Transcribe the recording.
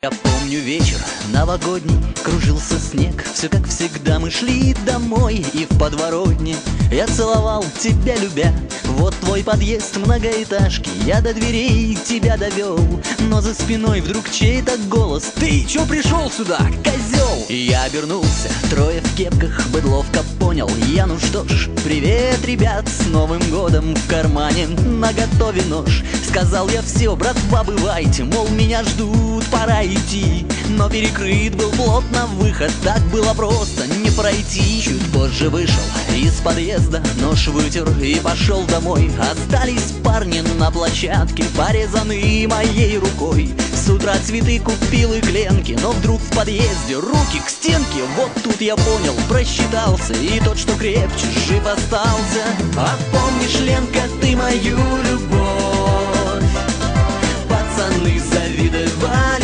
Я помню вечер новогодний, кружился снег. Все как всегда мы шли домой, и в подворотне я целовал тебя, любя. Вот твой подъезд многоэтажки, я до дверей тебя довел. Но за спиной вдруг чей-то голос: ты чё пришел сюда, козел? И я обернулся, трое в кепках, быдловка понял я. Ну что ж, привет, ребят, с Новым годом. В кармане наготове нож. Сказал я: все, братва, бывайте, мол, меня ждут, пора идти. Но перекрыт был плотно выход, так было просто не пройти. Чуть позже вышел из подъезда, нож вытер и пошел домой. Остались парни на площадке, порезанные моей рукой. С утра цветы купил и кленки, но вдруг в подъезде руки к стенке. Вот тут я понял, просчитался, и тот, что крепче, жив остался. А помнишь, Ленка, ты мою любовь? Пацаны завидовали